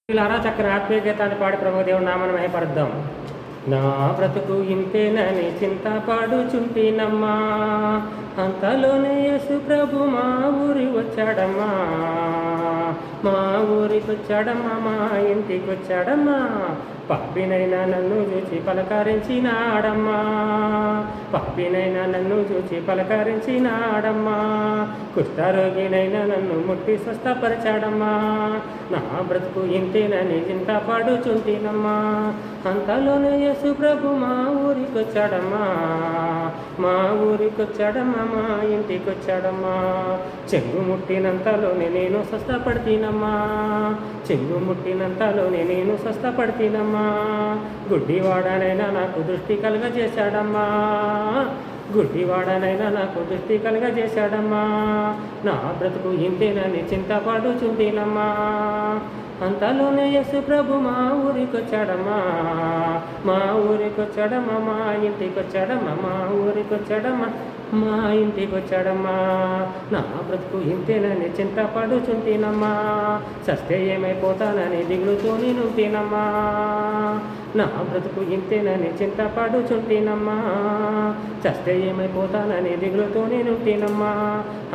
వీళ్ళారా చక్కని ఆత్మీయ గీతాన్ని పాడి ప్రభుదేవుని నామని మహిపరుద్దాం. నా బ్రతుకు ఇంతేనని చింత పాడుచుంటినమ్మా, అంతలోనే యేసు ప్రభు మా ఊరి వచ్చాడమ్మా, మా ఊరికి వచ్చాడమ్మా, మా ఇంటికి వచ్చాడమ్మా. పాపినైనా నన్ను చూచి పలకరించినాడమ్మా, పాపినైనా నన్ను చూచి పలకరించినాడమ్మా, కుష్ఠరోగినైనా నన్ను ముట్టి స్వస్థపరిచాడమ్మా. నా బ్రతుకు ఇంతేనని చింత పాడుచుంటినమ్మా, అంతలోనే యేసు ప్రభు మా ఊరికి వచ్చాడమ్మా, మా ఊరికి వచ్చాడమ్మా, మా ఇంటికి వచ్చాడమ్మా. చెంగు ముట్టినంతలోనే నేను స్వస్థపడితేనమ్మా, చెంగు ముట్టినంతలోనే నేను స్వస్థపడితేనమ్మా. గుడ్డివాడనైనా నాకు దృష్టి కలుగజేశాడమ్మా, గుడ్డివాడనైనా నాకు దృష్టి కలుగజేశాడమ్మా. నా బ్రతుకు ఇంతేనని చింత పాడుచుంటినమ్మా, అంతలోనే యేసు ప్రభు మా ఊరికి వచ్చాడమ్మా, మా ఊరికి వచ్చాడమ్మా, మా ఇంటికి వచ్చాడమ్మా, మా ఊరికి వచ్చాడమ్మా, మా ఇంటికి వచ్చాడమ్మా. నా బ్రతుకు ఇంతేనని చింత పడుచుంటినమ్మా, చస్తే ఏమైపోతానని దిగులుతో నేను తినమ్మా. నా బ్రతుకు ఇంతేనని చింత పడుచుంటినమ్మా, చస్తే ఏమైపోతానని దిగులుతో నేను తినమ్మా.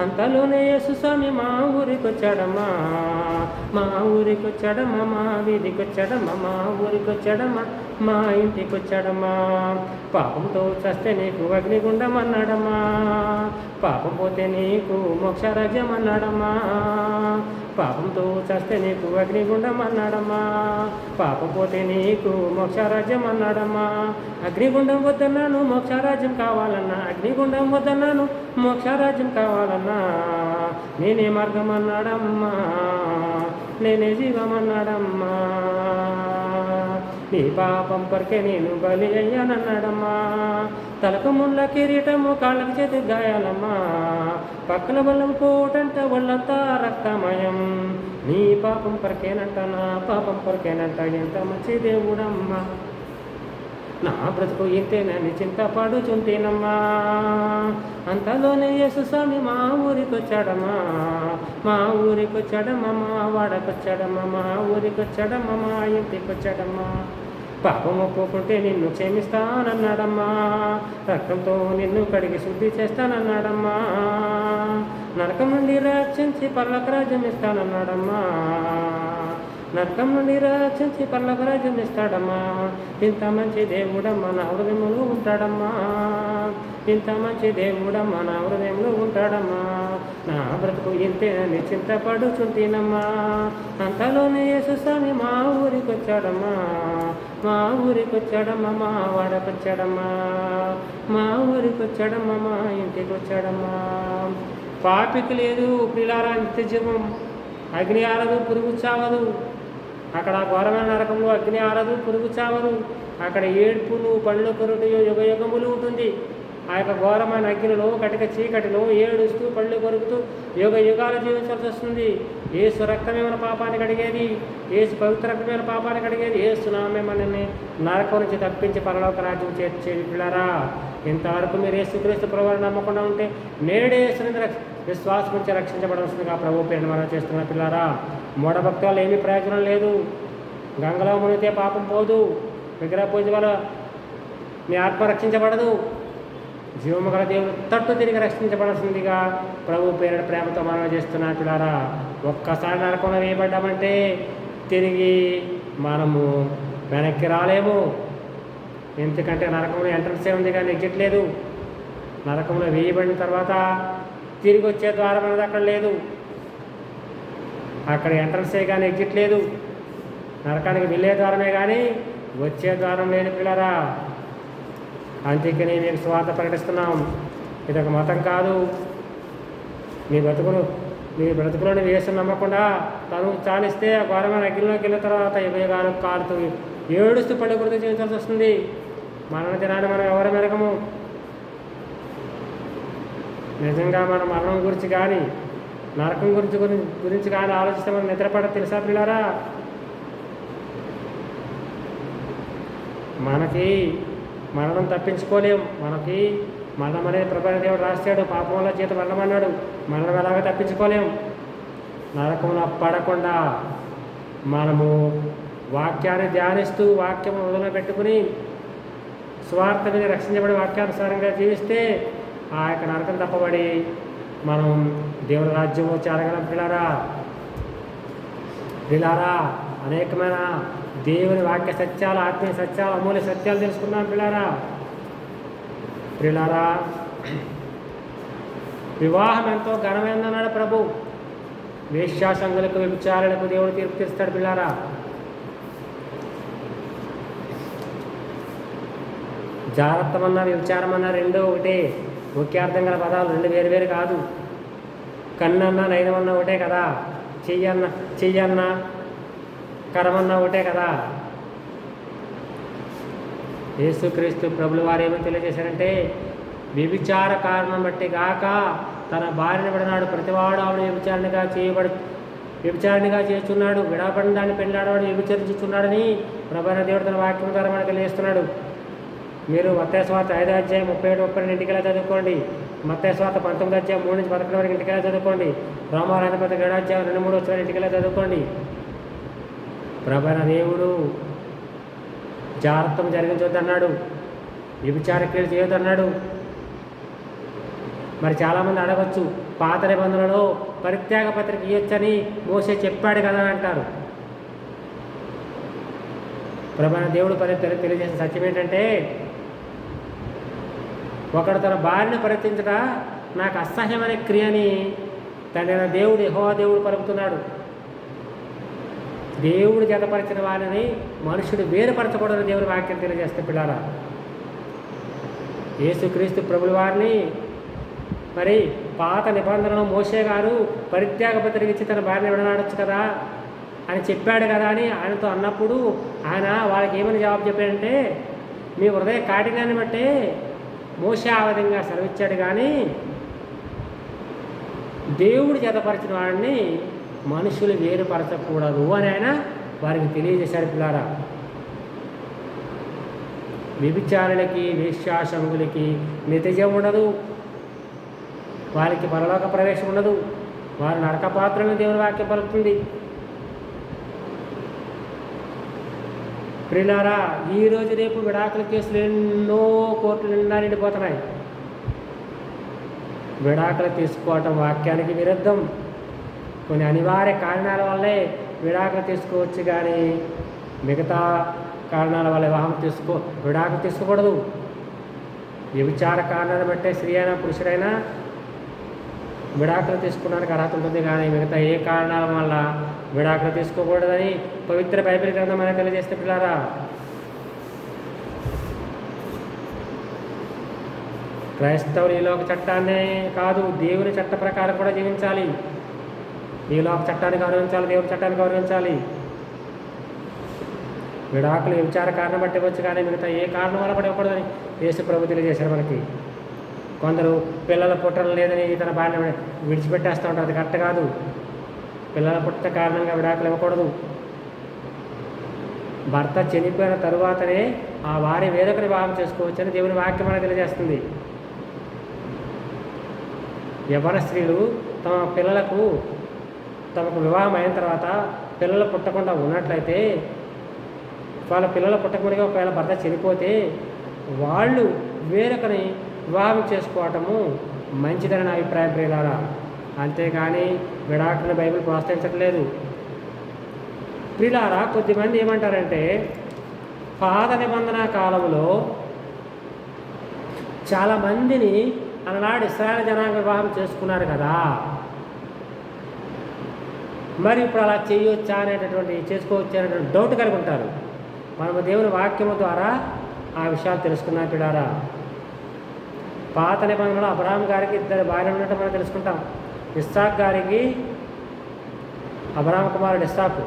అంతలోనే యేసు స్వామి మా ఊరికి వచ్చాడమ్మా, మా ఊరికి వచ్చాడమ్మా, మా వీధికి వచ్చాడమ్మా, మా ఊరికి వచ్చాడమ్మా, మా ఇంటికి వచ్చాడమ్మా. పాపంతో చస్తే నీకు అగ్నిగుండం అన్నాడమ్మా, పాపం పోతే నీకు మోక్షరాజ్యం అన్నాడమ్మా, పాపంతో చస్తే నీకు అగ్నిగుండం అన్నాడమ్మా, పాపం పోతే నీకు మోక్షరాజ్యం అన్నాడమ్మా. అగ్నిగుండం వద్దన్నాను మోక్షరాజ్యం కావాలన్నా, అగ్నిగుండం వద్దన్నాను మోక్షరాజ్యం కావాలన్నా. నేనే మార్గం అన్నాడమ్మా, నేనే జీవం అన్నాడమ్మా, నీ పాపం కొరకే నేను బలి అయ్యానన్నాడమ్మా. తలకు ముళ్ళ కిరీటము, కాళ్ళకి చేతి గాయాలమ్మా, పక్కన బలం కోటంట ఒళ్ళంతా రక్తమయం. నీ పాపం కొరకేనంట, నా పాపం కొరకేనంట, ఎంత మంచి దేవుడమ్మా. నా బ్రతుకు ఇంతేనని చింత పాడుచుంటేనమ్మా, అంతలోనే యేసు స్వామి మా ఊరికి వచ్చాడమ్మా, మా ఊరికి వచ్చాడమ్మా, మా వాడకి వచ్చాడమ్మా, మా ఊరికి వచ్చాడమ్మా, మా ఇంటికి వచ్చాడమ్మా. పాపం ఒప్పుకుంటే నిన్ను క్షమిస్తానన్నాడమ్మా, రక్తంతో నిన్ను కడిగి శుద్ధి చేస్తానన్నాడమ్మా, నరకం నుండి రక్షించి పర్లోక రాజ్యం ఇస్తానన్నాడమ్మా, నరకం నుండి రక్షించి పర్లోక రాజ్యం ఇస్తాడమ్మా. ఇంత మంచి దేవుడమ్మా నా హృదయంలో ఉంటాడమ్మా, ఇంత మంచి దేవుడమ్మా నా హృదయంలో ఉంటాడమ్మా. నా బ్రతుకు ఇంతేనని చింత పడుచుంటేనమ్మా, అంతలోనే యేసు స్వామి మా ఊరికి వచ్చాడమ్మా, మా ఊరికి వచ్చాడమ్మా, మా వాడకి వచ్చాడమ్మా, మా ఊరికి వచ్చాడమ్మా, మా ఇంటికి వచ్చాడమ్మా. పాపికి లేదు ప్రియులారా నిత్య జీవం, అగ్ని ఆరదు పురుగు చావదు. అక్కడ ఘోరమైన నరకంలో అగ్ని ఆరదు పురుగు చావదు, అక్కడ ఏడ్పులు పళ్ళు కొరుటు యుగయుగములు ఉంటుంది. ఆ యొక్క ఘోరమైన అగ్నిలో కటిక చీకటిలో ఏడుస్తూ పళ్ళు కొరుకుతూ యుగ యుగాలు జీవించాల్సి వస్తుంది. ఏసు రక్తమే మన పాపాన్ని కడిగేది, ఏసు పవిత్ర రక్తమైన పాపాన్ని కడిగేది, ఏసు నామే మనల్ని నరకం నుంచి తప్పించి పరలోక రాజ్యం చేర్చేది. పిల్లరా ఇంతవరకు మీరు యేసుక్రీస్తు ప్రభువుని నమ్మకుండా ఉంటే నేడే యేసుని విశ్వాసం నుంచి రక్షించబడవలసిందిగా ప్రభు పేరును మనం చేస్తున్న. పిల్లారా మూఢభక్తి వల్ల ఏమీ ప్రయోజనం లేదు, గంగలో మునిగితే పాపం పోదు, విగ్రహ పూజ వల్ల మీ ఆత్మ రక్షించబడదు. జీవము గల దేవుడు తట్టు తిరిగి రక్షించబడాల్సిందిగా ప్రభు పేరుడు ప్రేమతో మనం చేస్తున్నా. పిల్లారా ఒక్కసారి నరకంలో వేయబడ్డామంటే తిరిగి మనము వెనక్కి రాలేము, ఎందుకంటే నరకంలో ఎంట్రన్సే ఉంది కానీ ఎగ్జిట్ లేదు. నరకంలో వేయబడిన తర్వాత తిరిగి వచ్చే ద్వారం అనేది అక్కడ లేదు, అక్కడ ఎంట్రన్సే కానీ ఎగ్జిట్ లేదు. నరకానికి వెళ్ళే ద్వారమే కానీ వచ్చే ద్వారం లేదు. పిల్లరా అందుకని మీకు స్వార్థ ప్రకటిస్తున్నాం, ఇది ఒక మతం కాదు. మీ బ్రతుకులను వేసి నమ్మకుండా తను చాలిస్తే ఆ ఘోరమైన అగ్నిలోకి వెళ్ళిన తర్వాత యుగయుగాలు కాలుతూ ఏడుస్తూ పళ్ళు గుర్తు చేయించాల్సి వస్తుంది. మరణ దినాన్ని మనం ఎవరి మెరగము. నిజంగా మన మరణం గురించి కానీ నరకం గురించి కానీ ఆలోచిస్తే మనం నిద్రపడ తెలుసా పిల్లారా? మనకి మరణం తప్పించుకోలేం, మనకి మరణం అనేది ప్రభు దేవుడు రాస్తాడు, పాపం వల్ల చేత మరణం అన్నాడు, మరణం ఎలాగ తప్పించుకోలేం. నరకంలో పడకుండా మనము వాక్యాన్ని ధ్యానిస్తూ వాక్యం మొదలు పెట్టుకుని స్వార్థ మీద రక్షించబడి వాక్యానుసారంగా జీవిస్తే ఆ యొక్క నరకం తప్పబడి మనం దేవుని రాజ్యంలో చేరగలం. పిల్లారా అనేకమైన దేవుని వాక్య సత్యాలు, ఆత్మీయ సత్యాలు, అమూల్య సత్యాలు తెలుసుకున్నాం. పిల్లారా వివాహం ఎంతో ఘనమైందన్నాడు ప్రభు. వేశ్యాసంగులకు, వ్యభిచారులకు దేవుడు తీర్పు తీస్తాడు. పిల్లారా జాగ్రత్తమన్నా వ్యభిచారమన్నా రెండో ఒకటే, ఒకే అర్థం గల పదాలు, రెండు వేరు వేరు కాదు. కన్నన్నా నయనమన్నా ఒకటే కదా, చెయ్యన్నా కరమన్నా ఒకటే కదా. యేసుక్రీస్తు ప్రభుల వారు ఏమని తెలియజేశారంటే, వ్యభిచార కారణం బట్టి గాక తన భార్యను విడనాడు ప్రతివాడు ఆవిడ వ్యభిచారిణిగా చేస్తున్నాడు, విడబడిన దాన్ని పెళ్ళాడవాడు వ్యభిచరించుచున్నాడని ప్రభువైన దేవుడు తన వాక్యం ద్వారా మనకు తెలియజేస్తున్నాడు. మీరు మత్తయి సువార్త 5వ అధ్యాయం 37-32 ఇంటికెలా చదువుకోండి. మత్తయి సువార్త 19వ అధ్యాయం 3-11 వరకు ఇంటికెలా చదువుకోండి. రోమారాధిపతి 7వ అధ్యాయం 2-3 వచ్చిన ఇంటికెలా చదువుకోండి. ప్రభువైన దేవుడు జాగ్రత్తం జరిగించొద్దన్నాడు, వ్యభిచార క్రియలు చేయొద్దన్నాడు. మరి చాలామంది అడగచ్చు, పాత నిబంధనలో పరిత్యాగ పత్రిక ఇవ్వచ్చని మోసే చెప్పాడు కదా అంటారు. ప్రభువైన దేవుడు తెలియజేసిన సత్యం ఏంటంటే, ఒకడు తన భార్యను పరిత్యజించుట నాకు అసహ్యమైన క్రియని తండ్రి దేవుడు యెహోవా దేవుడు పలుకుతున్నాడు. దేవుడు జతపరిచిన వారిని మనుషుడు వేరుపరచకూడదని దేవుని వాక్యం తెలియజేస్తే పిల్లారా, యేసుక్రీస్తు ప్రభుల వారిని మరి పాత నిబంధనలో మోసే గారు పరిత్యాగ పత్రిక ఇచ్చి తన భార్యను విడనాడొచ్చు కదా అని చెప్పాడు కదా అని ఆయనతో అన్నప్పుడు ఆయన వాళ్ళకి ఏమని జవాబు చెప్పాడంటే, మీ హృదయ కాఠిన్యాన్ని బట్టే మోసే ఆ విధంగా సెలవిచ్చాడు, కానీ దేవుడు జతపరిచిన వాడిని మనుషులు వేరుపరచకూడదు అని ఆయన వారికి తెలియజేశాడు. పిల్లారా వ్యభిచారులకి, వేశ్యాసంగులకి నిత్యజీవం ఉండదు, వారికి పరలోక ప్రవేశం ఉండదు, వారు నరకపాత్రలను దేవుని వాక్యం పలుకుతుంది. ప్రియులారా ఈరోజు రేపు విడాకుల కేసులు ఎన్నో కోర్టులు నిండా నిండిపోతున్నాయి. విడాకులు తీసుకోవటం వాక్యానికి విరుద్ధం. కొన్ని అనివార్య కారణాల వల్లే విడాకులు తీసుకోవచ్చు, కానీ మిగతా కారణాల వల్ల విడాకులు తీసుకోకూడదు. వ్యభిచార కారణాలను బట్టే స్త్రీ అయినా పురుషుడైనా విడాకులు తీసుకోవడానికి అర్హత ఉంటుంది, కానీ మిగతా ఏ కారణాల వల్ల విడాకులు తీసుకోకూడదని పవిత్ర బైబిల్ గ్రంథం మనకు తెలియజేస్తే పిల్లారా, క్రైస్తవులు ఈ లోక చట్టాన్నే కాదు దేవుని చట్ట ప్రకారం కూడా జీవించాలి. ఈ లోక చట్టాన్ని గౌరవించాలి, దేవుని చట్టాన్ని గౌరవించాలి. విడాకులు వ్యభిచార కారణం బట్టి వచ్చు, కానీ మిగతా ఏ కారణం వల్ల పడి ఇవ్వకూడదని యేసు ప్రభు తెలియజేశారు మనకి. కొందరు పిల్లల పుట్టడం లేదని తన భార్యను విడిచిపెట్టేస్తూ ఉంటారు, అది కరెక్ట్ కాదు. పిల్లల పుట్ట కారణంగా విడాకులు ఇవ్వకూడదు. భర్త చనిపోయిన తరువాతనే ఆ వారి వేరొకరి వివాహం చేసుకోవచ్చని దేవుని వాక్యం మనకు తెలియజేస్తుంది. యవ్వన స్త్రీలు తమ పిల్లలకు తమకు వివాహం అయిన తర్వాత పిల్లలు పుట్టకుండా ఉన్నట్లయితే, వాళ్ళ పిల్లలు పుట్టకముడిగా ఒకవేళ భర్త చనిపోతే వాళ్ళు వేరొకరిని వివాహం చేసుకోవటము మంచిదని నా అభిప్రాయం ప్రియులారా. అంతేగాని విడాకులను బైబిల్ ప్రోత్సహించట్లేదు. ప్రియులారా కొద్దిమంది ఏమంటారంటే, పాత నిబంధన కాలంలో చాలామందిని అలనాడు ఇశ్రాయేలు జనాంగ వివాహం చేసుకున్నారు కదా, మరి ఇప్పుడు అలా చేయొచ్చా చేసుకోవచ్చా అనేటువంటి డౌట్ కలిగి ఉంటారు. మనము దేవుని వాక్యము ద్వారా ఆ విషయాలు తెలుసుకున్నాం పిల్లారా. పాత నిబంధనలో అబ్రహాం గారికి 2 భార్యలు ఉన్నట్టు మనం తెలుసుకుంటాం. ఇస్సాకు గారికి అబ్రహాం కుమారుడు ఇస్సాకు.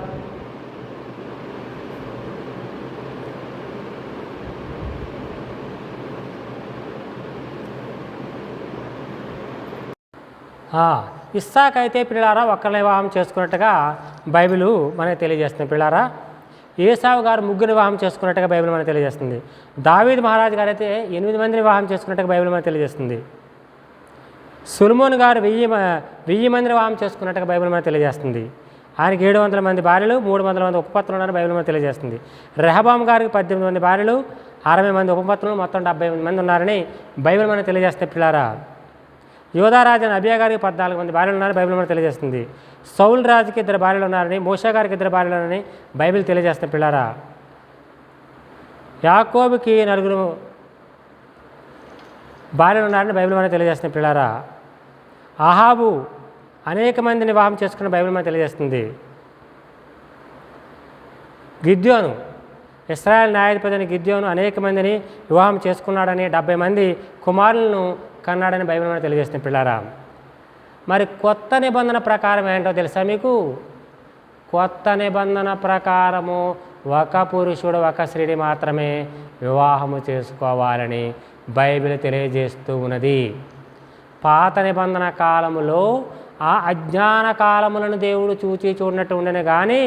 ఇస్సాకు అయితే పిల్లారా ఒక్కరిని వివాహం చేసుకున్నట్టుగా బైబిల్ మనకు తెలియజేస్తుంది. పిల్లారా ఏసావు గారు 3 వివాహం చేసుకున్నట్టుగా బైబిల్ మనకు తెలియజేస్తుంది. దావీదు మహారాజు గారు అయితే 8 మందిని వివాహం చేసుకున్నట్టుగా బైబిల్ మనకు తెలియజేస్తుంది. సొలొమోను గారు 1000 మందిని వివాహం చేసుకున్నట్టుగా బైబిల్ మనకు తెలియజేస్తుంది. ఆయనకి 700 మంది భార్యలు, 300 మంది ఉపపత్నులు ఉన్నారని బైబిల్ మనకు తెలియజేస్తుంది. రెహబాము గారికి 18 మంది భార్యలు, 60 మంది ఉపపత్నులు, మొత్తం 70 మంది ఉన్నారని బైబిల్ మనకు తెలియజేస్తే పిల్లారా. యోధారాజు అబియా గారికి 14 మంది భార్యలు ఉన్నారని బైబిల్ మనకు తెలియజేస్తుంది. సౌల్ రాజుకి 2 భార్యలు ఉన్నారని, మోషే గారికి 2 భార్యలు ఉన్నారని బైబిల్ తెలియజేస్తే పిల్లారా. యాకోబుకి 4 భార్యలు ఉన్నారని బైబిల్ మనకు తెలియజేస్తుంది పిల్లారా. అహాబు అనేక మందిని వివాహం చేసుకున్న బైబిల్ మనకు తెలియజేస్తుంది. గిద్యోను, ఇశ్రాయేల్ న్యాయాధిపతి అయిన గిద్యోను అనేక మందిని వివాహం చేసుకున్నాడని, 70 మంది కుమారులను కన్నాడని బైబిల్ మనకు తెలియజేస్తుంది పిల్లారా. మరి కొత్త నిబంధన ప్రకారం ఏంటో తెలుసా మీకు? కొత్త నిబంధన ప్రకారము ఒక పురుషుడు ఒక స్త్రీని మాత్రమే వివాహము చేసుకోవాలని బైబిల్ తెలియజేస్తూ ఉన్నది. పాత నిబంధన కాలములో ఆ అజ్ఞాన కాలములను దేవుడు చూచి చూడనట్టు ఉండను, కానీ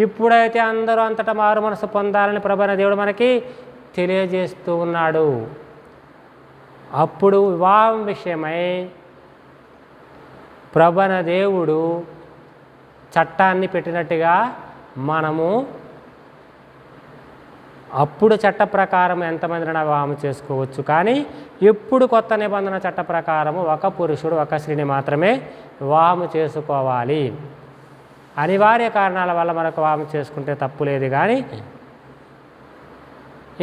ఇప్పుడైతే అందరూ అంతటా మారు మనసు పొందాలని ప్రభువైన దేవుడు మనకి తెలియజేస్తూ ఉన్నాడు. అప్పుడు వివాహం విషయమై ప్రభువైన దేవుడు చట్టాన్ని పెట్టినట్టుగా మనము అప్పుడు చట్ట ప్రకారం ఎంతమందిని వివాహం చేసుకోవచ్చు, కానీ ఇప్పుడు కొత్త నిబంధన చట్ట ప్రకారము ఒక పురుషుడు ఒక స్త్రీని మాత్రమే వివాహం చేసుకోవాలి. అనివార్య కారణాల వల్ల మనకు వివాహం చేసుకుంటే తప్పు లేదు, కానీ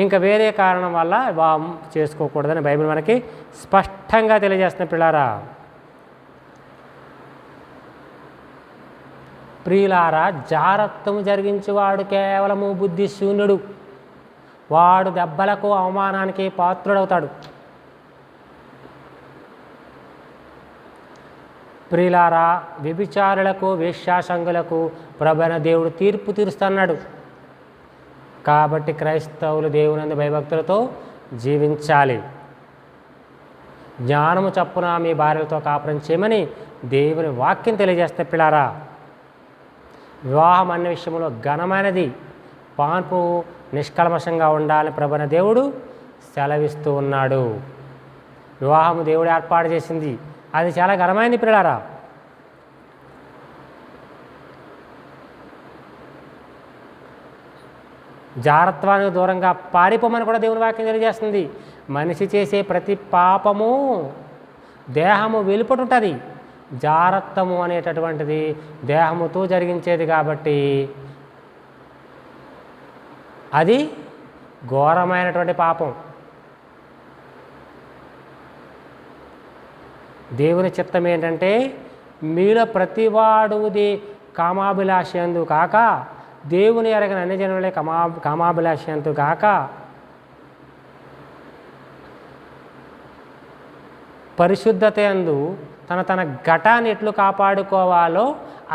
ఇంకా వేరే కారణం వల్ల వివాహం చేసుకోకూడదని బైబిల్ మనకి స్పష్టంగా తెలియజేస్తున్న పిల్లారా. ప్రియులారా, జారత్వము జరిగించేవాడు కేవలము బుద్ధి శూన్యుడు. వాడు దెబ్బలకు అవమానానికి పాత్రుడవుతాడు. ప్రియులారా, వ్యభిచారులకు వేశ్యాసంగులకు ప్రభువైన దేవుడు తీర్పు తీరుస్తున్నాడు. కాబట్టి క్రైస్తవులు దేవుని భయభక్తులతో జీవించాలి. జ్ఞానము చప్పున మీ భార్యలతో కాపురం చేయమని దేవుని వాక్యం తెలియజేస్తే పిల్లారా. వివాహం అనే విషయంలో ఘనమైనది, పాన్పు నిష్కల్మషంగా ఉండాలని ప్రభువైన దేవుడు సెలవిస్తూ ఉన్నాడు. వివాహము దేవుడు ఏర్పాటు చేసింది, అది చాలా ఘనమైనది పిల్లారా. జారత్వానికి దూరంగా పారిపోమని కూడా దేవుని వాక్యం తెలియజేస్తుంది. మనిషి చేసే ప్రతి పాపము దేహము వెలుపటుంటుంది. జారత్వము అనేటటువంటిది దేహముతో జరిగించేది కాబట్టి అది ఘోరమైనటువంటి పాపం. దేవుని చిత్తం ఏంటంటే, మీలో ప్రతివాడుది కామాభిలాషయందు కాక దేవుని ఎరగని అన్ని జనులే కామాభిలాషయందు కాక పరిశుద్ధత యందు తన ఘటాన్ని ఎట్లు కాపాడుకోవాలో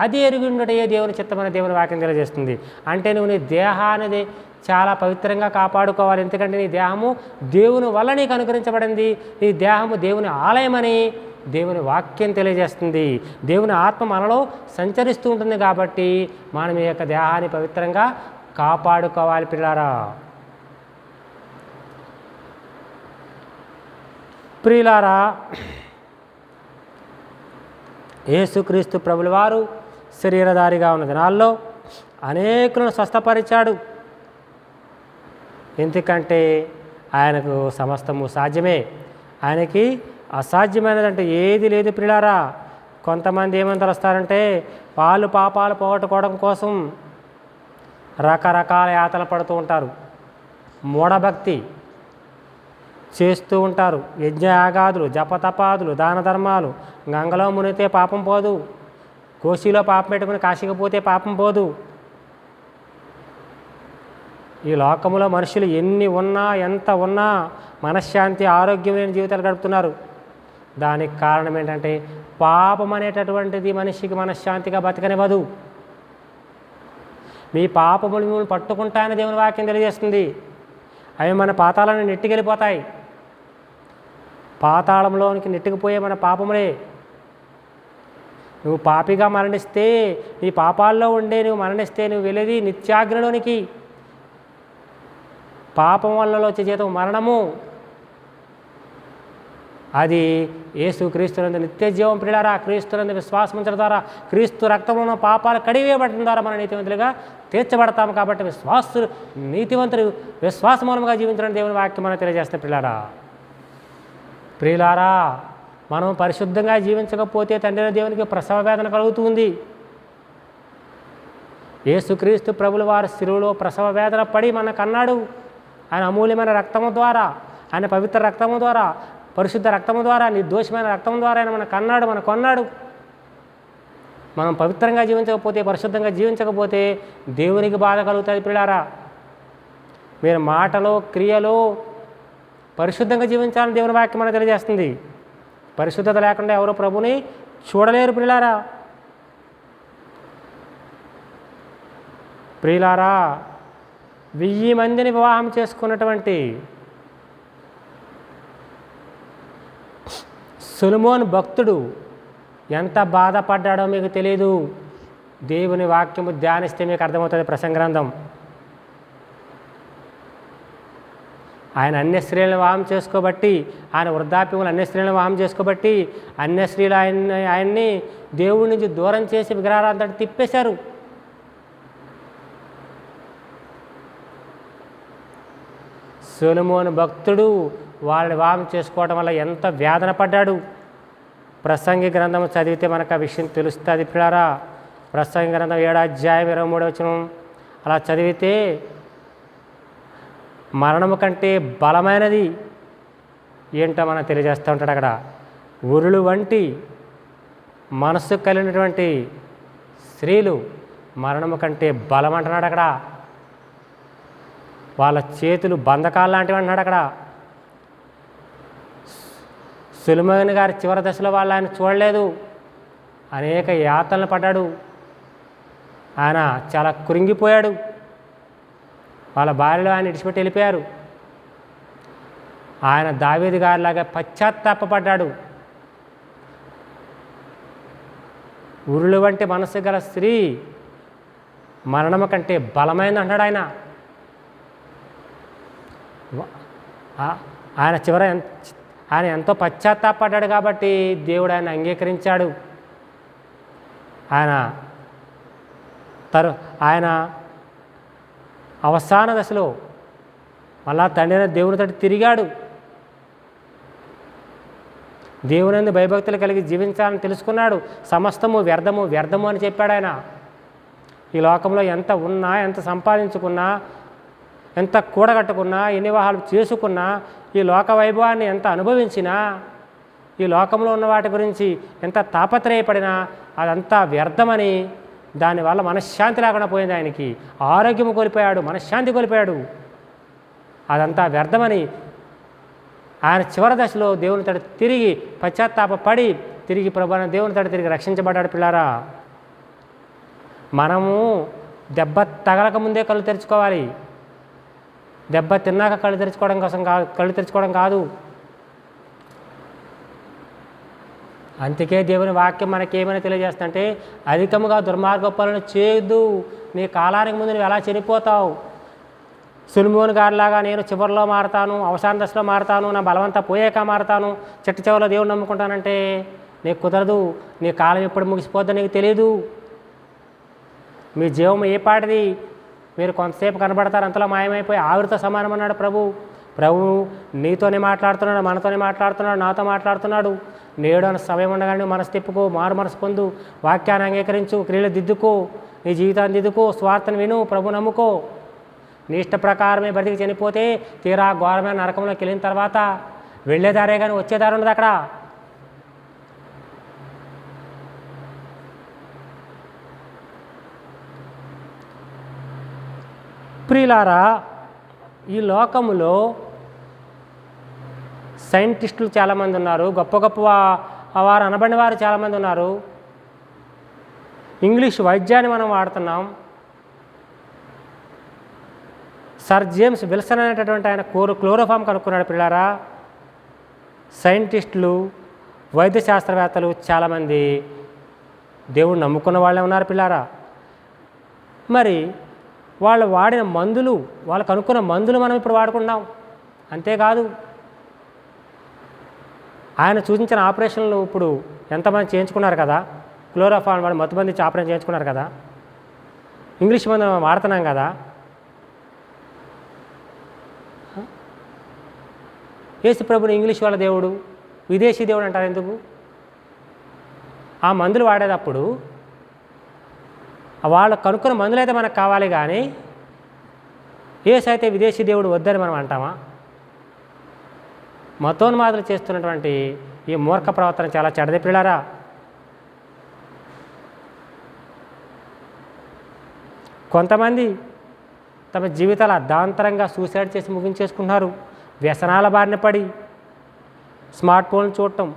అది ఎరుగుండటే దేవుని చిత్తమైన దేవుని వాక్యం తెలియజేస్తుంది. అంటే నువ్వు నీ దేహాన్ని చాలా పవిత్రంగా కాపాడుకోవాలి. ఎందుకంటే నీ దేహము దేవుని వల్ల నీకు అనుగ్రహించబడింది. నీ దేహము దేవుని ఆలయమని దేవుని వాక్యం తెలియజేస్తుంది. దేవుని ఆత్మ మనలో సంచరిస్తూ ఉంటుంది కాబట్టి మనం ఈ యొక్క దేహాన్ని పవిత్రంగా కాపాడుకోవాలి పిల్లారా. ప్రియులారా, యేసుక్రీస్తు ప్రభుల వారు శరీరధారిగా ఉన్న దినాల్లో అనేకులను స్వస్థపరిచాడు. ఎందుకంటే ఆయనకు సమస్తము సాధ్యమే, ఆయనకి అసాధ్యమైనదంటే ఏది లేదు ప్రియులారా. కొంతమంది ఏమని తలుస్తారంటే వాళ్ళు పాపాలు పోగొట్టుకోవడం కోసం రకరకాల యాతన పడుతూ ఉంటారు, మూఢభక్తి చేస్తూ ఉంటారు. యజ్ఞయాగాదులు, జపతపాదులు, దాన ధర్మాలు. గంగలో మునిగితే పాపం పోదు, కోశీలో పాపం పెట్టుకుని కాశీకి పోతే పాపం పోదు. ఈ లోకంలో మనుషులు ఎన్ని ఉన్నా ఎంత ఉన్నా మనశ్శాంతి ఆరోగ్యం లేని జీవితాలు గడుపుతున్నారు. దానికి కారణం ఏంటంటే పాపం అనేటటువంటిది మనిషికి మనశ్శాంతిగా బతకనివ్వదు. మీ పాపములు మిమ్మల్ని పట్టుకుంటాయని దేవుని వాక్యం తెలియజేస్తుంది. అవి మన పాతాళాన్ని నెట్టుకెళ్ళిపోతాయి. పాతాళంలోనికి నెట్టుకుపోయే మన పాపములే. నువ్వు పాపిగా మరణిస్తే, నీ పాపాల్లో ఉండే నువ్వు మరణిస్తే నువ్వు వెళ్ళేది నిత్యాగ్నిలోనికి. పాపం వల్ల వచ్చే జీతం మరణము. అది యేసుక్రీస్తునందు నిత్య జీవం ప్రియులారా. క్రీస్తునందు విశ్వాసం ఉంచడం ద్వారా, క్రీస్తు రక్తమున పాపాలు కడిగివేయబడటం ద్వారా మనం నీతివంతులుగా తీర్చబడతాము. కాబట్టి విశ్వాసులు నీతివంతులు విశ్వాసమూలంగా జీవించడం దేవుని వాక్యం మనం తెలియజేస్తాం. ప్రియులారా, మనం పరిశుద్ధంగా జీవించకపోతే తండ్రి దేవునికి ప్రసవ వేదన కలుగుతుంది. యేసుక్రీస్తు ప్రభుల వారి శిలువలో ప్రసవ వేదన పడి మనకు అన్నాడు. ఆయన అమూల్యమైన రక్తము ద్వారా, ఆయన పవిత్ర రక్తము ద్వారా, పరిశుద్ధ రక్తము ద్వారా, నిర్దోషమైన రక్తం ద్వారా ఆయన మనకు అన్నాడు, మనకు కొన్నాడు. మనం పవిత్రంగా జీవించకపోతే, పరిశుద్ధంగా జీవించకపోతే దేవునికి బాధ కలుగుతుంది. ప్రియులారా, మీరు మాటలో క్రియలో పరిశుద్ధంగా జీవించాలని దేవుని వాక్యం మనకు తెలియజేస్తుంది. పరిశుద్ధత లేకుండా ఎవరు ప్రభుని చూడలేరు. ప్రియులారా, 1000 మందిని వివాహం చేసుకున్నటువంటి సొలొమోను భక్తుడు ఎంత బాధపడ్డాడో మీకు తెలియదు. దేవుని వాక్యము ధ్యానిస్తే మీకు అర్థమవుతుంది. ప్రసంగ గ్రంథం. ఆయన అన్య స్త్రీలను వివాహం చేసుకోబట్టి, ఆయన వృద్ధాప్యములు అన్య స్త్రీలను వివాహం చేసుకోబట్టి, అన్య స్త్రీలు ఆయన్ని దేవుడి నుంచి దూరం చేసి విగ్రహారాధన తిప్పేశారు. సొలొమోను భక్తుడు వాళ్ళని వివాహం చేసుకోవడం వల్ల ఎంత వేదన పడ్డాడు. ప్రసంగి గ్రంథం చదివితే మనకు ఆ విషయం తెలుస్తుంది. ప్రియులారా, ప్రసంగి గ్రంథం 7వ అధ్యాయం 23వ వచనం అలా చదివితే, మరణము కంటే బలమైనది ఏంటో మనం తెలియజేస్తూ ఉంటాడు. అక్కడ ఉరులు వంటి మనస్సు కలిగినటువంటి స్త్రీలు మరణము కంటే బలం అంటున్నాడు. అక్కడ వాళ్ళ చేతులు బంధకాలు లాంటివి అంటున్నాడు. అక్కడ సొలొమోను గారి చివరి దశలో వాళ్ళు ఆయన చూడలేదు. అనేక యాతనలు పడ్డాడు. ఆయన చాలా కృంగిపోయాడు. వాళ్ళ భార్యలు ఆయన ఇడిచిపెట్టి వెళ్ళిపోయారు. ఆయన దావీదు గారిలాగా పశ్చాత్తాపడ్డాడు. ఉరులు వంటి మనస్సు గల స్త్రీ మరణము కంటే బలమైంది అంటాడు ఆయన. ఆయన ఎంతో పశ్చాత్తాపడ్డాడు కాబట్టి దేవుడు ఆయన అంగీకరించాడు. ఆయన అవసాన దశలో మళ్ళా తండ్రి దేవునితో తిరిగాడు. దేవుని భయభక్తులు కలిగి జీవించాలని తెలుసుకున్నాడు. సమస్తము వ్యర్థము వ్యర్థము అని చెప్పాడు ఆయన. ఈ లోకంలో ఎంత ఉన్నా, ఎంత సంపాదించుకున్నా, ఎంత కూడగట్టుకున్నా, ఎన్ని వివాహాలు చేసుకున్నా, ఈ లోక వైభవాన్ని ఎంత అనుభవించినా, ఈ లోకంలో ఉన్న వాటి గురించి ఎంత తాపత్రయపడినా అదంతా వ్యర్థమని, దానివల్ల మనశ్శాంతి లేకుండా పోయింది. ఆయనకి ఆరోగ్యము కోల్పోయాడు, మనశ్శాంతి కోల్పోయాడు. అదంతా వ్యర్థమని ఆయన చివరి దశలో దేవుని తడి తిరిగి పశ్చాత్తాపడి తిరిగి ప్రభువైన దేవుని తడి తిరిగి రక్షించబడ్డాడు. పిల్లారా, మనము దెబ్బ తగలక ముందే కళ్ళు తెరుచుకోవాలి. దెబ్బ తిన్నాక కళ్ళు తెరుచుకోవడం కాదు. అందుకే దేవుని వాక్యం మనకేమైనా తెలియజేస్తుందంటే, అధికముగా దుర్మార్గ పనులు చేయొద్దు, నీ కాలానికి ముందు నువ్వు ఎలా చనిపోతావు. సొలొమోను గారిలాగా నేను చివరిలో మారతాను, అవసాన దశలో మారతాను, నా బలవంతా పోయాక మారతాను, చిట్ట చివరిలో దేవుని నమ్ముకుంటానంటే నీకు కుదరదు. నీ కాలం ఎప్పుడు ముగిసిపోద్దో నీకు తెలియదు. మీ జీవం ఏ పాటిది. మీరు కొంతసేపు కనబడతారు, అంతలో మాయమైపోయి ఆవిరితో సమానం అన్నాడు ప్రభు నీతోనే మాట్లాడుతున్నాడు, మనతోనే మాట్లాడుతున్నాడు, నాతో మాట్లాడుతున్నాడు. నేడు అన్న సమయం ఉండగానే మనసు తిప్పుకో, మారు మనసు పొందు, వాక్యాన్ని అంగీకరించు, క్రియలు దిద్దుకో, నీ జీవితాన్ని దిద్దుకో, స్వార్థను విను, ప్రభు నమ్ముకో. నీ ఇష్ట ప్రకారమే బతికి చనిపోతే తీరా ఘోరమైన నరకంలోకి వెళ్ళిన తర్వాత వెళ్ళేదారే కానీ వచ్చేదారు ఉండదు అక్కడ. ప్రియులారా, ఈ లోకములో సైంటిస్టులు చాలామంది ఉన్నారు, గొప్ప గొప్ప వారు అనబడిన వారు చాలామంది ఉన్నారు. ఇంగ్లీష్ వైద్యాన్ని మనం వాడుతున్నాం. సర్ జేమ్స్ విల్సన్ అనేటటువంటి ఆయన క్లోరోఫామ్ కనుక్కున్నాడు. పిల్లారా, సైంటిస్టులు, వైద్య శాస్త్రవేత్తలు చాలామంది దేవుడు నమ్ముకున్న వాళ్ళే ఉన్నారు. పిల్లారా, మరి వాళ్ళు వాడిన మందులు, వాళ్ళు కనుక్కున్న మందులు మనం ఇప్పుడు వాడుకుంటున్నాం. అంతేకాదు, ఆయన సూచించిన ఆపరేషన్లు ఇప్పుడు ఎంతమంది చేయించుకున్నారు కదా, క్లోరోఫామ్ వాడు మత్తుమంది ఆపరేషన్ చేయించుకున్నారు కదా, ఇంగ్లీష్ మందు వాడుతున్నాం కదా. యేసు ప్రభుని ఇంగ్లీష్ వాళ్ళ దేవుడు, విదేశీ దేవుడు అంటారు ఎందుకు? ఆ మందులు వాడేటప్పుడు వాళ్ళు కనుక్కున్న మందులు అయితే మనకు కావాలి, కానీ యేసు అయితే విదేశీ దేవుడు వద్దని మనం అంటామా? మతోన్మాదులు చేస్తున్నటువంటి ఈ మూర్ఖ ప్రవర్తన చాలా చెడ్డది పిల్లారా. కొంతమంది తమ జీవితాలు అర్ధాంతరంగా సూసైడ్ చేసి ముగించేసుకుంటున్నారు. వ్యసనాల బారిన పడి స్మార్ట్ ఫోన్లు చూడటం,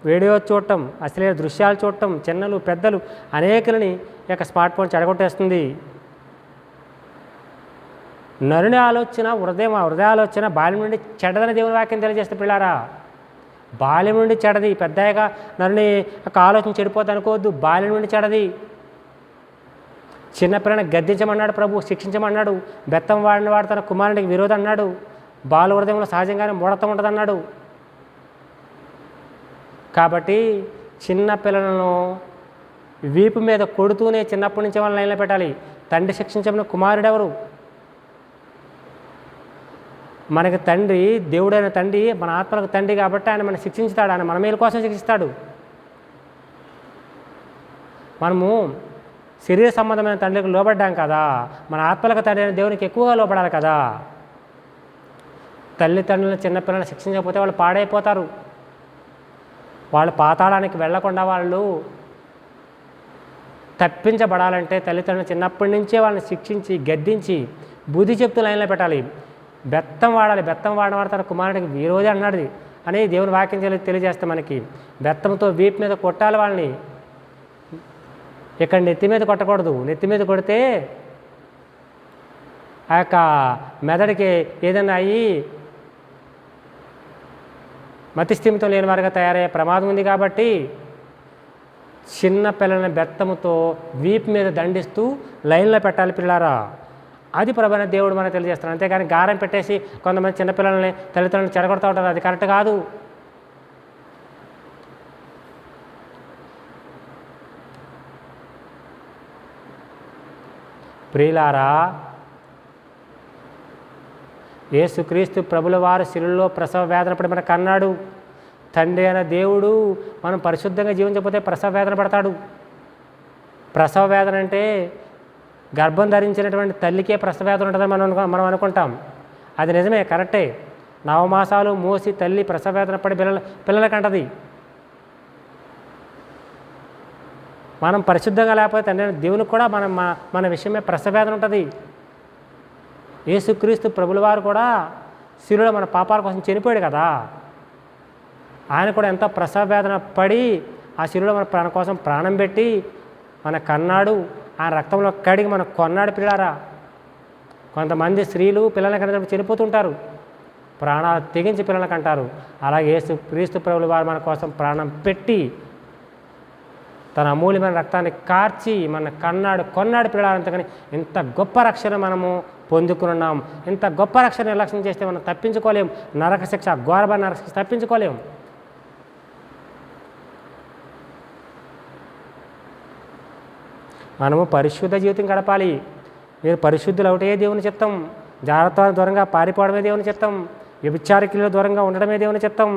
వీడియో చూడటం, అశ్లీల దృశ్యాలు చూడటం, చిన్నలు పెద్దలు అనేకులని యొక్క స్మార్ట్ ఫోన్ చెడగొట్టేస్తుంది. నరుని ఆలోచన హృదయ ఆలోచన బాల్యం నుండి చెడ్డదని దేవుని వాక్యం తెలియజేస్తే పిల్లారా. బాల్యం నుండి చెడది, పెద్దగా నరుని యొక్క ఆలోచన చెడిపోద్ది అనుకోవద్దు. బాల్యం నుండి చెడది. చిన్నపిల్లని గద్దించమన్నాడు ప్రభు, శిక్షించమన్నాడు. బెత్తం వాడిన వాడు తన కుమారునికి విరోధం అన్నాడు. బాల హృదయంలో సహజంగానే మూఢత్వం ఉంటుందన్నాడు. కాబట్టి చిన్న పిల్లలను వీపు మీద కొడుతూనే చిన్నప్పటి నుంచి వాళ్ళని లైన్లో పెట్టాలి. తండ్రి శిక్షించమని కుమారుడెవరు? మనకి తండ్రి, దేవుడైన తండ్రి, మన ఆత్మలకు తండ్రి కాబట్టి ఆయన మనం శిక్షించుతాడు. ఆయన మన మేలు కోసం శిక్షిస్తాడు. మనము శరీర సంబంధమైన తండ్రికి లోబడ్డాం కదా, మన ఆత్మలకు తండ్రి అయిన దేవునికి ఎక్కువగా లోబడాలి కదా. తల్లిదండ్రులను చిన్నపిల్లలను శిక్షించకపోతే వాళ్ళు పాడైపోతారు. వాళ్ళు పాతాళానికి వెళ్లకుండా వాళ్ళు తప్పించబడాలంటే తల్లిదండ్రులు చిన్నప్పటి నుంచే వాళ్ళని శిక్షించి గద్దించి బుద్ధి చెప్తూ లైన్లో పెట్టాలి. బెత్తం వాడాలి. బెత్తం వాడినవాడు తన కుమారుడికి విరోధి అన్నాడు అని దేవుని వాక్యం తెలియజేస్తే మనకి బెత్తంతో వీపు మీద కొట్టాలి వాళ్ళని. ఇక్కడ నెత్తి మీద కొట్టకూడదు. నెత్తి మీద కొడితే ఆ యొక్క మెదడికి ఏదైనా అయ్యి మతిస్థిమితం లేని వారిగా తయారయ్యే ప్రమాదం ఉంది. కాబట్టి చిన్న పిల్లలని బెత్తముతో వీపు మీద దండిస్తూ లైన్లో పెట్టాలి పిల్లారా. అది ప్రభువైన దేవుడు మనకు తెలియజేస్తాడు. అంతేగాని గారం పెట్టేసి కొంతమంది చిన్నపిల్లల్ని తల్లిదండ్రులను చెడగొడుతూ ఉంటారు. అది కరెక్ట్ కాదు. ప్రియులారా, యేసుక్రీస్తు ప్రభుల వారు శిలువలో ప్రసవ వేదన పడి మనకు అన్నాడు. తండ్రి అయిన దేవుడు మనం పరిశుద్ధంగా జీవించకపోతే ప్రసవ వేదన పడతాడు. ప్రసవ వేదన అంటే గర్భం ధరించినటువంటి తల్లికే ప్రసవ వేదన ఉంటుందని మనం అనుకుంటాం. అది నిజమే, కరెక్టే. నవమాసాలు మోసి తల్లి ప్రసవ వేదన పడి పిల్లలకంటది. మనం పరిశుద్ధంగా లేకపోతే తండ్రి దేవునికి కూడా మన విషయమే ప్రసవ వేదన ఉంటుంది. యేసుక్రీస్తు ప్రభుల వారు కూడా శిలువలో మన పాపాల కోసం చనిపోయాడు కదా. ఆయన కూడా ఎంతో ప్రసవ వేదన పడి ఆ శిలువలో మన కోసం ప్రాణం పెట్టి మన కన్నాడు. ఆయన రక్తంలో కడిగి మనకు కొన్నాడు పిల్లారా. కొంతమంది స్త్రీలు పిల్లలకి అనేటప్పుడు చనిపోతుంటారు, ప్రాణాలు తెగించి పిల్లలకి అంటారు. అలాగే యేసుక్రీస్తు ప్రభుల వారు మన కోసం ప్రాణం పెట్టి తన అమూల్యమైన రక్తాన్ని కార్చి మన కొన్నాడు పిల్లారంతకని ఇంత గొప్ప రక్షణ మనము పొందుకున్నాం. ఇంత గొప్ప రక్షణ నిర్లక్ష్యం చేస్తే మనం తప్పించుకోలేం. నరక శిక్ష, ఘోరమైన నరక శిక్ష తప్పించుకోలేం. మనము పరిశుద్ధ జీవితం గడపాలి. మీరు పరిశుద్ధులు ఒకటే దేవుని చిత్తం. జాగ్రత్త దూరంగా పారిపోవడమే దేవుని చిత్తం. వ్యభిచారికుల దూరంగా ఉండడమే దేవుని చిత్తం.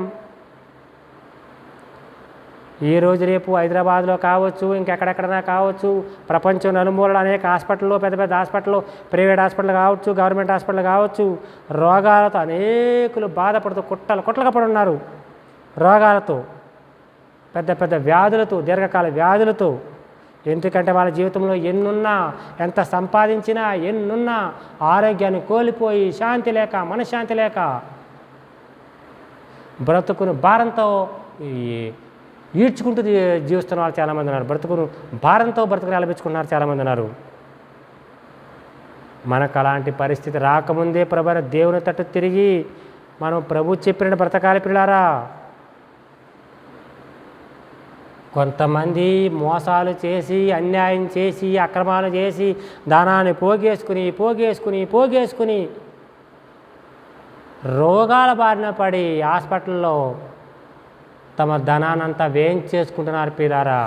ఈ రోజు రేపు హైదరాబాద్లో కావచ్చు, ఇంకెక్కడెక్కడైనా కావచ్చు, ప్రపంచం నలుమూలలో అనేక హాస్పిటల్లో, పెద్ద పెద్ద హాస్పిటల్లో, ప్రైవేట్ హాస్పిటల్ కావచ్చు, గవర్నమెంట్ హాస్పిటల్ కావచ్చు, రోగాలతో అనేకులు బాధపడుతూ కుట్టలుగా పడి ఉన్నారు. రోగాలతో, పెద్ద పెద్ద వ్యాధులతో, దీర్ఘకాల వ్యాధులతో. ఎందుకంటే వాళ్ళ జీవితంలో ఎన్నున్నా, ఎంత సంపాదించినా, ఎన్నున్నా ఆరోగ్యాన్ని కోల్పోయి శాంతి లేక, మనశ్శాంతి లేక బ్రతుకును భారంతో ఈడ్చుకుంటూ జీవిస్తున్న వాళ్ళు చాలామంది ఉన్నారు. బ్రతుకును భారంతో బ్రతుకుని అలపించుకున్నారు చాలామంది ఉన్నారు. మనకు అలాంటి పరిస్థితి రాకముందే ప్రభువైన దేవుని తట్టు తిరిగి మనం ప్రభు చెప్పిన బ్రతకాలి పిల్లారా. కొంతమంది మోసాలు చేసి, అన్యాయం చేసి, అక్రమాలు చేసి, ధనాన్ని పోగేసుకుని రోగాల బారిన పడి హాస్పిటల్లో తమ ధనానంతా వేయించేసుకుంటున్నారు పిల్లారా.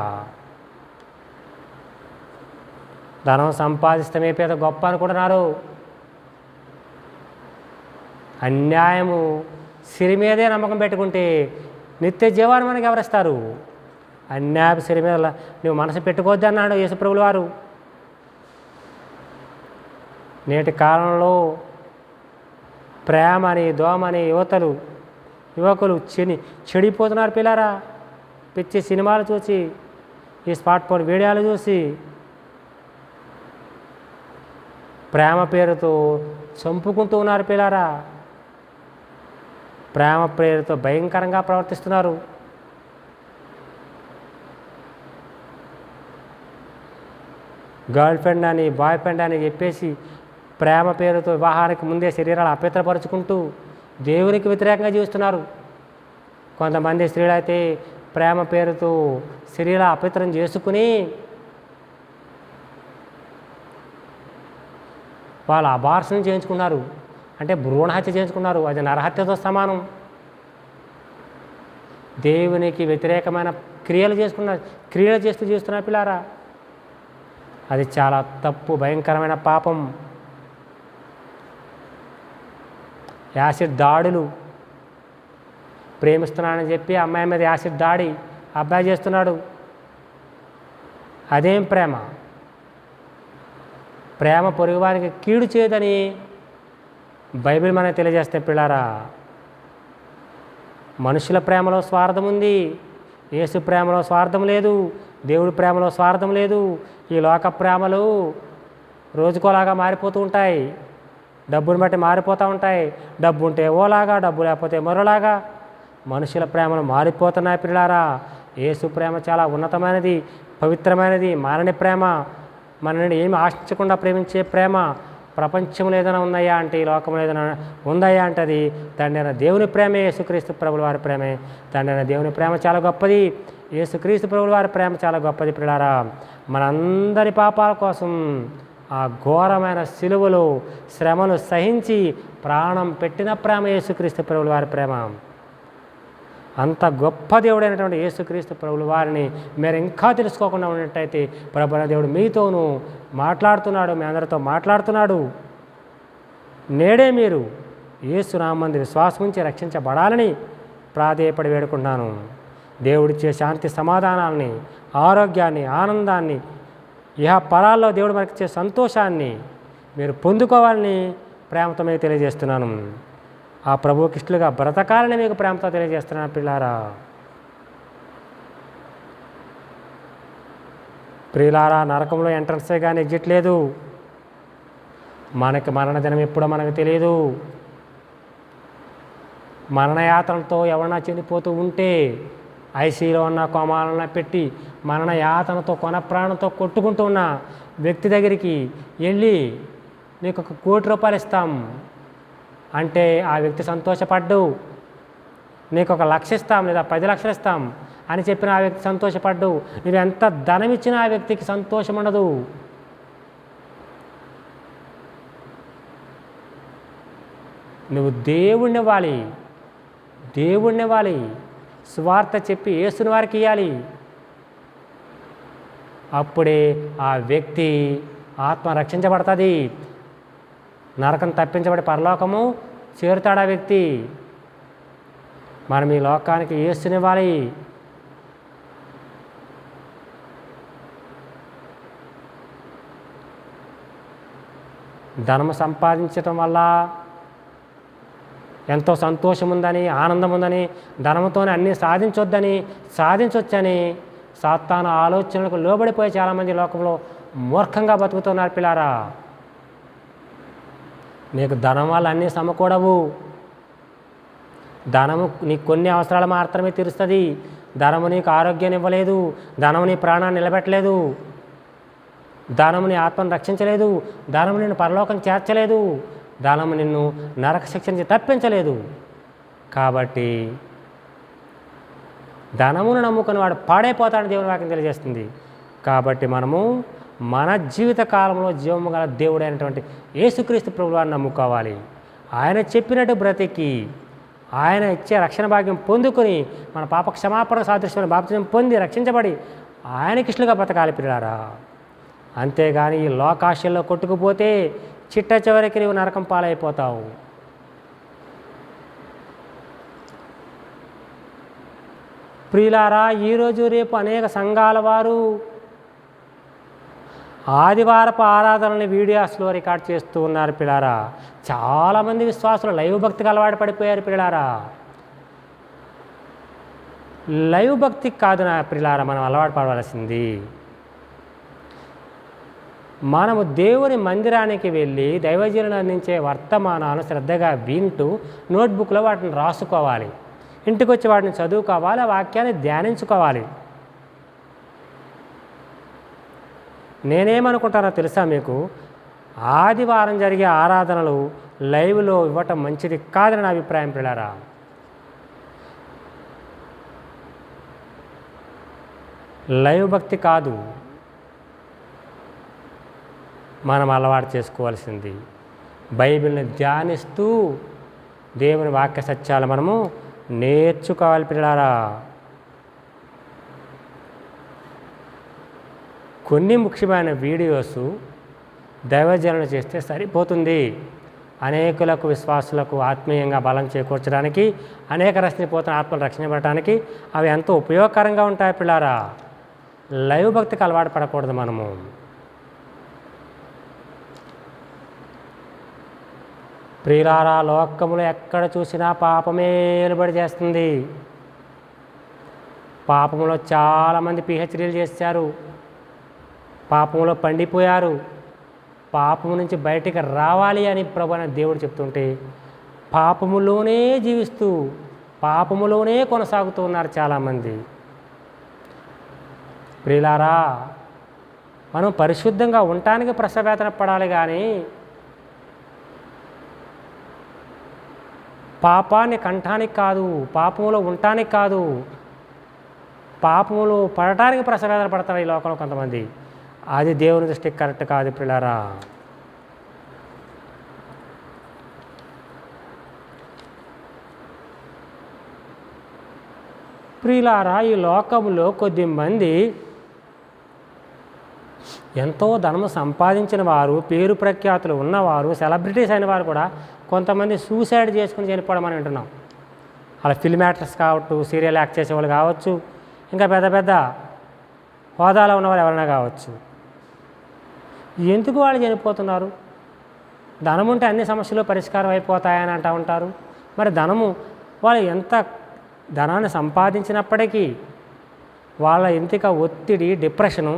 ధనం సంపాదిస్తమే పేద గొప్ప అనుకుంటున్నారు. అన్యాయము సిరి మీదే నమ్మకం పెట్టుకుంటే నిత్య జీవాన్ని మనకి ఎవరిస్తారు? అన్యాయపు సిరి మీద నువ్వు మనసు పెట్టుకోవద్దు అన్నాడు యేసుప్రభుల వారు. నేటి కాలంలో ప్రేమని దోమని యువకులు చెడిపోతున్నారు పిల్లారా. పిచ్చి సినిమాలు చూసి, ఈ స్మార్ట్ ఫోన్ వీడియోలు చూసి ప్రేమ పేరుతో చంపుకుంటూ ఉన్నారు పిల్లారా. ప్రేమ పేరుతో భయంకరంగా ప్రవర్తిస్తున్నారు. గర్ల్ ఫ్రెండ్ అని బాయ్ ఫ్రెండ్ అని చెప్పేసి ప్రేమ పేరుతో వివాహానికి ముందే శరీరాలు అపవిత్రపరుచుకుంటూ దేవునికి వ్యతిరేకంగా జీవిస్తున్నారు. కొంతమంది స్త్రీలైతే ప్రేమ పేరుతో శరీరాలు అపవిత్రం చేసుకుని వాళ్ళు అబార్షన్ చేయించుకున్నారు, అంటే భ్రూణహత్య చేయించుకున్నారు. అది నరహత్యతో సమానం. దేవునికి వ్యతిరేకమైన క్రియలు చేస్తూ చేస్తున్నారు పిల్లారా. అది చాలా తప్పు, భయంకరమైన పాపం. యాసిడ్ దాడులు, ప్రేమిస్తున్నానని చెప్పి అమ్మాయి మీద యాసిడ్ దాడి అబ్బాయి చేస్తున్నాడు. అదేం ప్రేమ? ప్రేమ పొరుగువారికి కీడు చేయదని బైబిల్ మనకు తెలియజేస్తే పిల్లారా. మనుషుల ప్రేమలో స్వార్థం ఉంది, యేసు ప్రేమలో స్వార్థం లేదు, దేవుడి ప్రేమలో స్వార్థం లేదు. ఈ లోక ప్రేమలు రోజుకోలాగా మారిపోతూ ఉంటాయి, డబ్బుని బట్టి మారిపోతూ ఉంటాయి. డబ్బు ఉంటే ఓలాగా, డబ్బు లేకపోతే మరోలాగా మనుషుల ప్రేమలు మారిపోతున్నాయి పిల్లారా. యేసు ప్రేమ చాలా ఉన్నతమైనది, పవిత్రమైనది, మారని ప్రేమ. మనల్ని ఏమి ఆశించకుండా ప్రేమించే ప్రేమ. ప్రపంచంలో ఏదైనా ఉన్నాయా అంటే, ఈ లోకంలో ఏదైనా ఉందాయా అంటే అది తండ్రి అయిన దేవుని ప్రేమే, యేసుక్రీస్తు ప్రభుల వారి ప్రేమే. తండ్రి అయిన దేవుని ప్రేమ చాలా గొప్పది, యేసుక్రీస్తు ప్రభుల వారి ప్రేమ చాలా గొప్పది పిల్లారా. మనందరి పాపాల కోసం ఆ ఘోరమైన సిలువలో శ్రమను సహించి ప్రాణం పెట్టిన ప్రేమ యేసుక్రీస్తు ప్రభుల వారి ప్రేమ. అంత గొప్ప దేవుడైనటువంటి యేసుక్రీస్తు ప్రభుల వారిని మీరు ఇంకా తెలుసుకోకుండా ఉన్నట్టయితే ప్రభువైన దేవుడు మీతోనూ మాట్లాడుతున్నాడు, మీ అందరితో మాట్లాడుతున్నాడు. నేడే మీరు యేసు నామమున విశ్వాసం ఉంచి రక్షించబడాలని ప్రాధేయపడి వేడుకుంటున్నాను. దేవుడిచ్చే శాంతి సమాధానాలని, ఆరోగ్యాన్ని, ఆనందాన్ని, ఇహ పరాల్లో దేవుడు మనకిచ్చే సంతోషాన్ని మీరు పొందుకోవాలని ప్రేమతో మీకు తెలియజేస్తున్నాను. ఆ ప్రభువుకి ఇష్టలుగా బ్రతకాలని మీకు ప్రేమతో తెలియజేస్తున్నాను పిల్లారా. ప్రియులారా, నరకంలో ఎంట్రన్సే కానీ ఎగ్జిట్ లేదు. మనకి మరణ దినం ఎప్పుడో మనకు తెలియదు. మరణయాతనతో ఎవరన్నా చనిపోతూ ఉంటే ఐసీలో ఉన్న కోమాలన్నా పెట్టి మరణయాతనతో కొన ప్రాణంతో కొట్టుకుంటూ ఉన్న వ్యక్తి దగ్గరికి వెళ్ళి నీకు ₹1 కోటి ఇస్తాం అంటే ఆ వ్యక్తి సంతోషపడ్డు. నీకు ₹1,00,000 ఇస్తాం లేదా 10 లక్షలు ఇస్తాం అని చెప్పిన ఆ వ్యక్తి సంతోషపడ్డు. నువ్వు ఎంత ధనం ఇచ్చినా ఆ వ్యక్తికి సంతోషం ఉండదు. నువ్వు దేవుణ్ణి ఇవ్వాలి, సువార్త చెప్పి యేసుని వారికి ఇవ్వాలి. అప్పుడే ఆ వ్యక్తి ఆత్మ రక్షించబడుతుంది, నరకం తప్పించబడి పరలోకము చేరుతాడు ఆ వ్యక్తి. మనం ఈ లోకానికి యేసునివ్వాలి. ధనము సంపాదించటం వల్ల ఎంతో సంతోషం ఉందని, ఆనందం ఉందని, ధనంతోనే అన్నీ సాధించవచ్చని సాతాను ఆలోచనలకు లోబడిపోయి చాలామంది లోకంలో మూర్ఖంగా బతుకుతున్నారు పిల్లారా. నీకు ధనం వల్ల అన్నీ సమకూడవు. ధనము నీకు కొన్ని అవసరాలు మాత్రమే తీరుస్తుంది. ధనము నీకు ఆరోగ్యాన్ని ఇవ్వలేదు, ధనము నీ ప్రాణాన్ని నిలబెట్టలేదు, ధనము నీ ఆత్మను రక్షించలేదు, ధనము నిన్ను పరలోకం చేర్చలేదు, ధనము నిన్ను నరక శిక్ష నుంచి తప్పించలేదు. కాబట్టి ధనమును నమ్ముకుని వాడు పాడైపోతాడని దేవుని వాక్యం తెలియజేస్తుంది. కాబట్టి మనము మన జీవిత కాలంలో జీవము గల దేవుడైనటువంటి యేసుక్రీస్తు ప్రభువారిని నమ్ముకోవాలి. ఆయన చెప్పినట్టు బ్రతికి ఆయన ఇచ్చే రక్షణ భాగ్యం పొందుకొని మన పాప క్షమాపణ సాదృశ్యమైన బాప్తిజం పొంది రక్షించబడి ఆయనకి ఇష్టలుగా బ్రతకాలి పిల్లారా. అంతేగాని ఈ లోకాశల్లో కొట్టుకుపోతే చిట్ట చివరికి నీవు నరకం పాలైపోతావు. ప్రియులారా, ఈరోజు రేపు అనేక సంఘాల వారు ఆదివారపు ఆరాధనని వీడియోస్లో రికార్డ్ చేస్తూ ఉన్నారు పిల్లారా. చాలామంది విశ్వాసులు లైవ్ భక్తికి అలవాటు పడిపోయారు పిల్లారా. లైవ్ భక్తికి కాదు నా పిల్లారా మనం అలవాటు పడవలసింది. మనము దేవుని మందిరానికి వెళ్ళి దైవజనులు అందించే వర్తమానాలు శ్రద్ధగా వింటూ నోట్బుక్లో వాటిని రాసుకోవాలి. ఇంటికి వచ్చి వాటిని చదువుకోవాలి, ఆ వాక్యాన్ని ధ్యానించుకోవాలి. నేనేమనుకుంటానో తెలుసా మీకు, ఆదివారం జరిగే ఆరాధనలు లైవ్లో ఇవ్వటం మంచిది కాదని నా అభిప్రాయం పిల్లారా. లైవ్ భక్తి కాదు మనం అలవాటు చేసుకోవాల్సింది. బైబిల్ని ధ్యానిస్తూ దేవుని వాక్య సత్యాలు మనము నేర్చుకోవాలి పిల్లారా. కొన్ని ముఖ్యమైన వీడియోస్ దైవజనులు చేస్తే సరిపోతుంది. అనేకులకు విశ్వాసులకు ఆత్మీయంగా బలం చేకూర్చడానికి, అనేక రక్షిపోతున్న ఆత్మలు రక్షించబడటానికి అవి ఎంతో ఉపయోగకరంగా ఉంటాయి పిల్లారా. లైవ్ భక్తికి అలవాటు పడకూడదు మనము. ప్రియులారా, లోకములో ఎక్కడ చూసినా పాపమే నిలబడి చేస్తుంది. పాపంలో చాలామంది పిహెచ్డీలు చేశారు, పాపంలో పండిపోయారు. పాపము నుంచి బయటికి రావాలి అని ప్రభువైన దేవుడు చెప్తుంటే పాపములోనే జీవిస్తూ పాపములోనే కొనసాగుతూ ఉన్నారు చాలామంది. ప్రియులారా, మనం పరిశుద్ధంగా ఉండటానికి ప్రసవేతన పడాలి, కానీ పాపాన్ని కంఠానికి కాదు, పాపములో ఉండటానికి కాదు, పాపములు పడటానికి ప్రసవేదన పడతారు ఈ లోకంలో కొంతమంది. అది దేవుని దృష్టికి కరెక్ట్ కాదు పిల్లారా. ప్రియులారా, ఈ లోకంలో కొద్దిమంది ఎంతో ధనము సంపాదించిన వారు, పేరు ప్రఖ్యాతులు ఉన్నవారు, సెలబ్రిటీస్ అయిన వారు కూడా కొంతమంది సూసైడ్ చేసుకుని చనిపోవడం అని వింటున్నాం. అలా ఫిల్మ్ యాక్టర్స్ కావచ్చు, సీరియల్ యాక్ట్ చేసేవాళ్ళు కావచ్చు, ఇంకా పెద్ద పెద్ద హోదాలో ఉన్నవారు ఎవరైనా కావచ్చు. ఎందుకు వాళ్ళు చనిపోతున్నారు? ధనం ఉంటే అన్ని సమస్యలు పరిష్కారం అయిపోతాయని అంటూ ఉంటారు. మరి ధనము వాళ్ళు ఎంత ధనాన్ని సంపాదించినప్పటికీ వాళ్ళ ఇంటికి ఒత్తిడి, డిప్రెషను,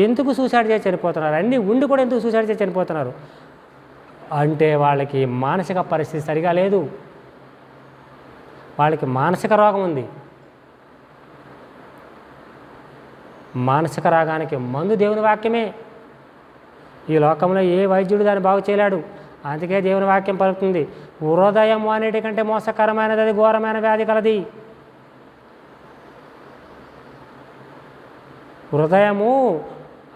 ఎందుకు సూసైడ్ చేసి చనిపోతున్నారు? అన్నీ ఉండి కూడా ఎందుకు సూసైడ్ చేసి చనిపోతున్నారు అంటే వాళ్ళకి మానసిక పరిస్థితి సరిగా లేదు, వాళ్ళకి మానసిక రోగం ఉంది. మానసిక రోగానికి మందు దేవుని వాక్యమే. ఈ లోకంలో ఏ వైద్యుడు దాన్ని బాగు చేయలేడు. అందుకే దేవుని వాక్యం పలుకుతుంది, హృదయం అన్నిటికంటే మోసకరమైనది, అది ఘోరమైన వ్యాధి కలది. హృదయము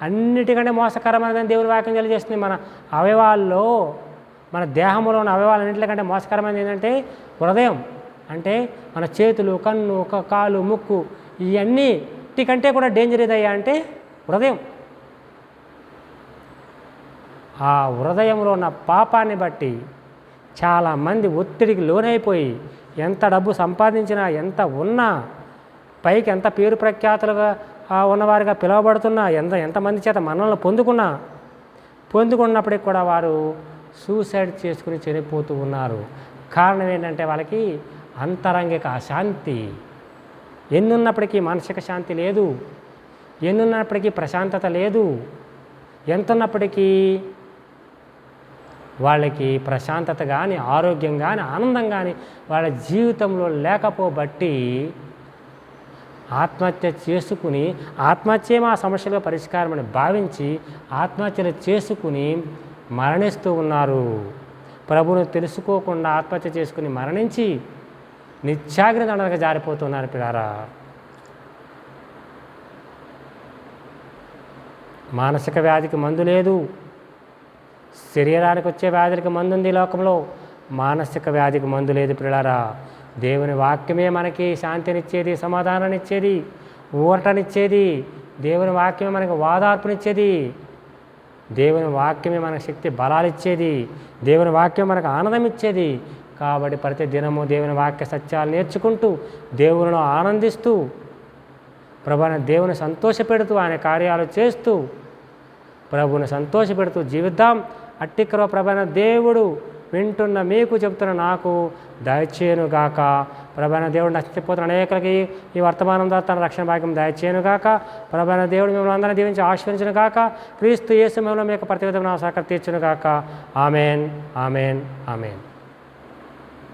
అన్నిటికంటే మోసకరమైనదని దేవుని వాక్యం తెలియజేస్తుంది. మన అవయవాల్లో, మన దేహంలో ఉన్న అవయవాలన్నింటికంటే మోసకరమైనది ఏంటంటే హృదయం. అంటే మన చేతులు, కన్ను, కాలు, ముక్కు, ఇవన్నిటికంటే కూడా డేంజర్ ఏదయ్యా అంటే హృదయం. ఆ హృదయంలో ఉన్న పాపాన్ని బట్టి చాలామంది ఒత్తిడికి లోనైపోయి ఎంత డబ్బు సంపాదించినా, ఎంత ఉన్నా, పైకి ఎంత పేరు ప్రఖ్యాతులుగా ఉన్నవారిగా పిలువబడుతున్నా, ఎంతమంది చేత మన్ననలు పొందుకున్నప్పటికి కూడా వారు సూసైడ్ చేసుకుని చనిపోతూ ఉన్నారు. కారణం ఏంటంటే వాళ్ళకి అంతరంగిక అశాంతి. ఎన్నున్నప్పటికీ మానసిక శాంతి లేదు, ఎన్నున్నప్పటికీ ప్రశాంతత లేదు, ఎంతున్నప్పటికీ వాళ్ళకి ప్రశాంతత కానీ, ఆరోగ్యం కానీ, ఆనందం కానీ వాళ్ళ జీవితంలో లేకపోబట్టి ఆత్మహత్య చేసుకుని, ఆత్మహత్యే మా సమస్యలుగా పరిష్కారం అని భావించి ఆత్మహత్యలు చేసుకుని మరణిస్తూ ఉన్నారు. ప్రభువును తెలుసుకోకుండా ఆత్మహత్య చేసుకుని మరణించి నిత్యాగ్ని దండనగా జారిపోతున్నారు పిల్లారా. మానసిక వ్యాధికి మందు లేదు, శరీరానికి వచ్చే వ్యాధులకి మందు ఉంది లోకంలో. మానసిక వ్యాధికి మందు లేదు ప్రియులారా. దేవుని వాక్యమే మనకి శాంతినిచ్చేది, సమాధానాన్నిచ్చేది, ఊరటనిచ్చేది. దేవుని వాక్యమే మనకి వాదార్పునిచ్చేది. దేవుని వాక్యమే మనకు శక్తి బలాలిచ్చేది. దేవుని వాక్యం మనకు ఆనందం ఇచ్చేది. కాబట్టి ప్రతి దినము దేవుని వాక్య సత్యాలు నేర్చుకుంటూ, దేవునిలో ఆనందిస్తూ, ప్రభువుని దేవుని సంతోషపెడుతూ, ఆయన కార్యాలు చేస్తూ, ప్రభువుని సంతోషపెడుతూ జీవిద్దాం. అట్టి కృప ప్రభువైన దేవుడు వింటున్న మీకు చెబుతున్న నాకు దయచేయునుగాక. ప్రభువైన దేవుడు నష్టపోతున్న అనేకులకి ఈ వర్తమానం ద్వారా తన రక్షణ భాగ్యం దయచేయునుగాక. ప్రభువైన దేవుడు మిమ్మల్ని అందరినీ దీవించి ఆశీర్వదించునుగాక. క్రీస్తు యేసు మిమ్మల్ని మీకు ప్రతి విధమైన సహకారం తీర్చునుగాక. Amen, amen, amen.